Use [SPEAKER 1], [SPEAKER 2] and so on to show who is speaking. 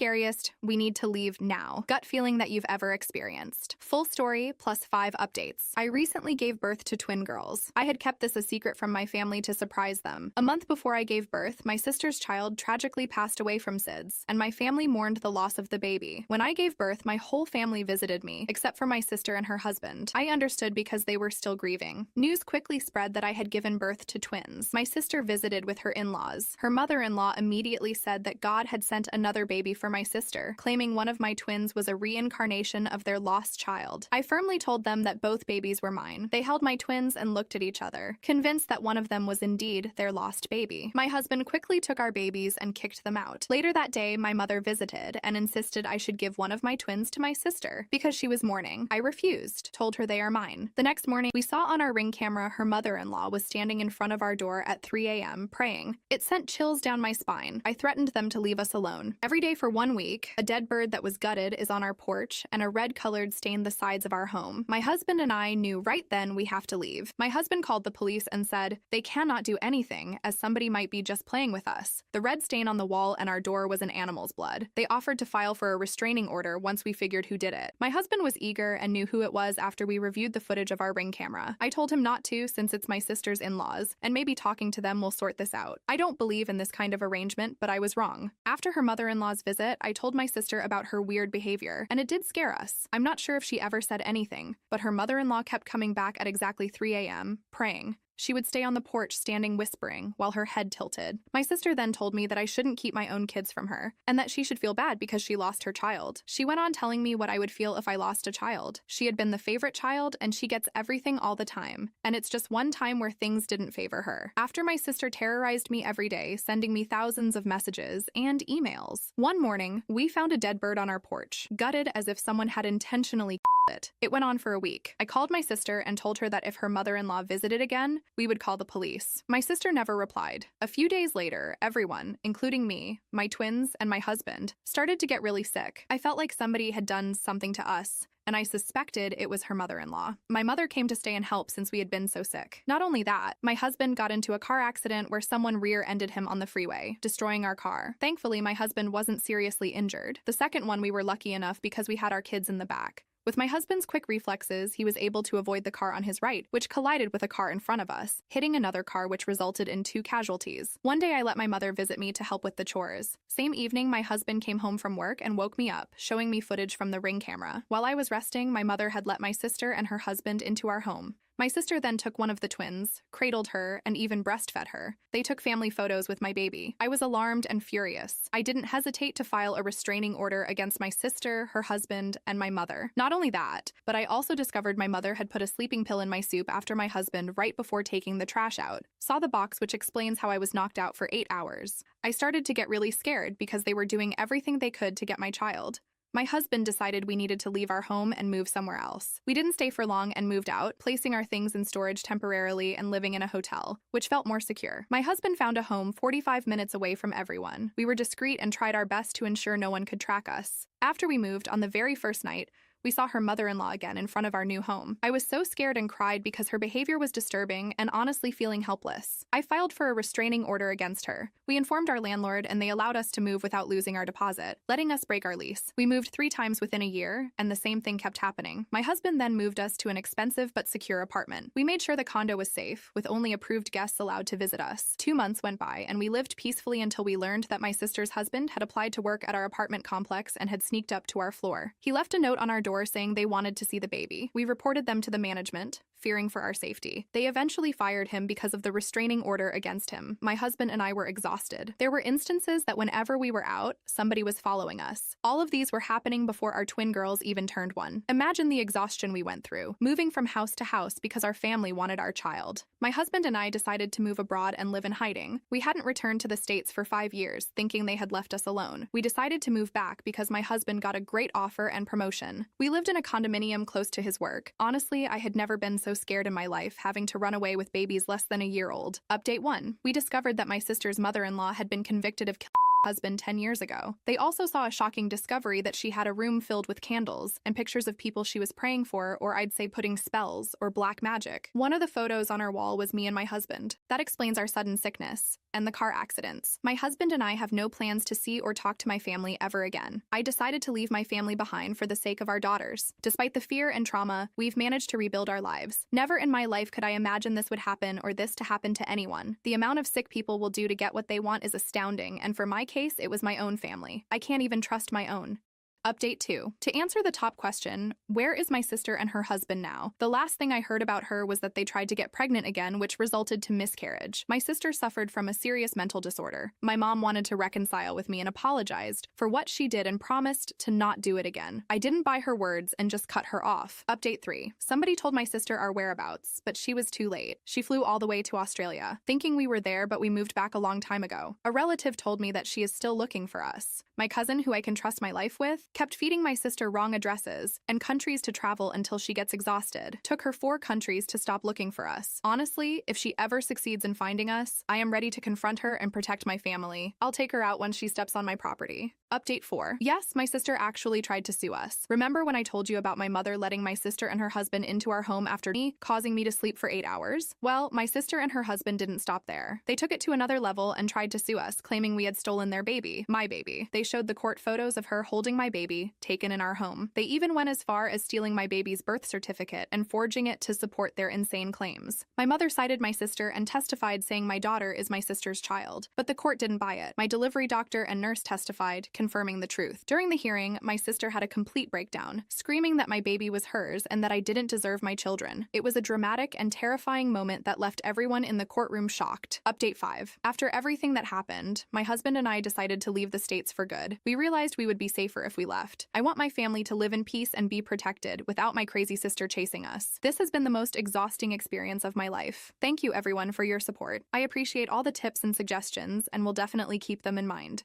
[SPEAKER 1] scariest we need to leave now gut feeling that you've ever experienced. Full story plus 5 updates. I recently gave birth to twin girls. I had kept this a secret from my family to surprise them. A month before I gave birth, my sister's child tragically passed away from SIDS, and my family mourned the loss of the baby. When I gave birth, my whole family visited me, except for my sister and her husband. I understood because they were still grieving. News quickly spread that I had given birth to twins. My sister visited with her in-laws. Her mother-in-law immediately said that God had sent another baby for my sister, claiming one of my twins was a reincarnation of their lost child. I firmly told them that both babies were mine. They held my twins and looked at each other, convinced that one of them was indeed their lost baby. My husband quickly took our babies and kicked them out. Later that day, my mother visited and insisted I should give one of my twins to my sister because she was mourning. I refused, told her they are mine. The next morning, we saw on our Ring camera her mother-in-law was standing in front of our door at 3 a.m. praying. It sent chills down my spine. I threatened them to leave us alone. Every day for 1 week, a dead bird that was gutted is on our porch and a red-colored stained the sides of our home. My husband and I knew right then we have to leave. My husband called the police and said, they cannot do anything as somebody might be just playing with us. The red stain on the wall and our door was an animal's blood. They offered to file for a restraining order once we figured who did it. My husband was eager and knew who it was after we reviewed the footage of our Ring camera. I told him not to since it's my sister's in-laws, and maybe talking to them will sort this out. I don't believe in this kind of arrangement, but I was wrong. After her mother-in-law's visit, I told my sister about her weird behavior, and it did scare us. I'm not sure if she ever said anything, but her mother-in-law kept coming back at exactly 3 a.m., praying. She would stay on the porch standing whispering while her head tilted. My sister then told me that I shouldn't keep my own kids from her, and that she should feel bad because she lost her child. She went on telling me what I would feel if I lost a child. She had been the favorite child, and she gets everything all the time, and it's just one time where things didn't favor her. After my sister terrorized me every day, sending me thousands of messages and emails. One morning, we found a dead bird on our porch, gutted as if someone had intentionally it. It went on for a week. I called my sister and told her that if her mother-in-law visited again, we would call the police. My sister never replied. A few days later, everyone, including me, my twins, and my husband, started to get really sick. I felt like somebody had done something to us, and I suspected it was her mother-in-law. My mother came to stay and help since we had been so sick. Not only that, my husband got into a car accident where someone rear-ended him on the freeway, destroying our car. Thankfully, my husband wasn't seriously injured. The second one we were lucky enough because we had our kids in the back. With my husband's quick reflexes, he was able to avoid the car on his right, which collided with a car in front of us, hitting another car which resulted in 2 casualties. One day I let my mother visit me to help with the chores. Same evening, my husband came home from work and woke me up, showing me footage from the Ring camera. While I was resting, my mother had let my sister and her husband into our home. My sister then took one of the twins, cradled her, and even breastfed her. They took family photos with my baby. I was alarmed and furious. I didn't hesitate to file a restraining order against my sister, her husband, and my mother. Not only that, but I also discovered my mother had put a sleeping pill in my soup after my husband right before taking the trash out. Saw the box which explains how I was knocked out for 8 hours. I started to get really scared because they were doing everything they could to get my child. My husband decided we needed to leave our home and move somewhere else. We didn't stay for long and moved out, placing our things in storage temporarily and living in a hotel, which felt more secure. My husband found a home 45 minutes away from everyone. We were discreet and tried our best to ensure no one could track us. After we moved, on the very first night, we saw her mother-in-law again in front of our new home. I was so scared and cried because her behavior was disturbing and honestly feeling helpless. I filed for a restraining order against her. We informed our landlord and they allowed us to move without losing our deposit, letting us break our lease. We moved 3 times within a year, and the same thing kept happening. My husband then moved us to an expensive but secure apartment. We made sure the condo was safe, with only approved guests allowed to visit us. 2 months went by, and we lived peacefully until we learned that my sister's husband had applied to work at our apartment complex and had sneaked up to our floor. He left a note on our door saying they wanted to see the baby. We reported them to the management, fearing for our safety. They eventually fired him because of the restraining order against him. My husband and I were exhausted. There were instances that whenever we were out, somebody was following us. All of these were happening before our twin girls even turned 1. Imagine the exhaustion we went through, moving from house to house because our family wanted our child. My husband and I decided to move abroad and live in hiding. We hadn't returned to the States for 5 years, thinking they had left us alone. We decided to move back because my husband got a great offer and promotion. We lived in a condominium close to his work. Honestly, I had never been so scared in my life, having to run away with babies less than a year old. Update 1. We discovered that my sister's mother-in-law had been convicted of killing her husband 10 years ago. They also saw a shocking discovery that she had a room filled with candles and pictures of people she was praying for, or I'd say putting spells or black magic. One of the photos on our wall was me and my husband. That explains our sudden sickness. and the car accidents. My husband and I have no plans to see or talk to my family ever again. I decided to leave my family behind for the sake of our daughters. Despite the fear and trauma, we've managed to rebuild our lives. Never in my life could I imagine this would happen or this to happen to anyone. The amount of sick people will do to get what they want is astounding, and for my case, it was my own family. I can't even trust my own. Update 2. To answer the top question, where is my sister and her husband now? The last thing I heard about her was that they tried to get pregnant again, which resulted to miscarriage. My sister suffered from a serious mental disorder. My mom wanted to reconcile with me and apologized for what she did and promised to not do it again. I didn't buy her words and just cut her off. Update 3. Somebody told my sister our whereabouts, but she was too late. She flew all the way to Australia, thinking we were there, but we moved back a long time ago. A relative told me that she is still looking for us. My cousin, who I can trust my life with, kept feeding my sister wrong addresses and countries to travel until she gets exhausted. Took her 4 countries to stop looking for us. Honestly, if she ever succeeds in finding us, I am ready to confront her and protect my family. I'll take her out when she steps on my property. Update 4. Yes, my sister actually tried to sue us. Remember when I told you about my mother letting my sister and her husband into our home after me, causing me to sleep for 8 hours? Well, my sister and her husband didn't stop there. They took it to another level and tried to sue us, claiming we had stolen their baby, my baby. They showed the court photos of her holding my baby, taken in our home. They even went as far as stealing my baby's birth certificate and forging it to support their insane claims. My mother cited my sister and testified saying my daughter is my sister's child, but the court didn't buy it. My delivery doctor and nurse testified, confirming the truth. During the hearing, my sister had a complete breakdown, screaming that my baby was hers and that I didn't deserve my children. It was a dramatic and terrifying moment that left everyone in the courtroom shocked. Update 5. After everything that happened, my husband and I decided to leave the States for good. We realized we would be safer if we left. I want my family to live in peace and be protected without my crazy sister chasing us. This has been the most exhausting experience of my life. Thank you everyone for your support. I appreciate all the tips and suggestions and will definitely keep them in mind.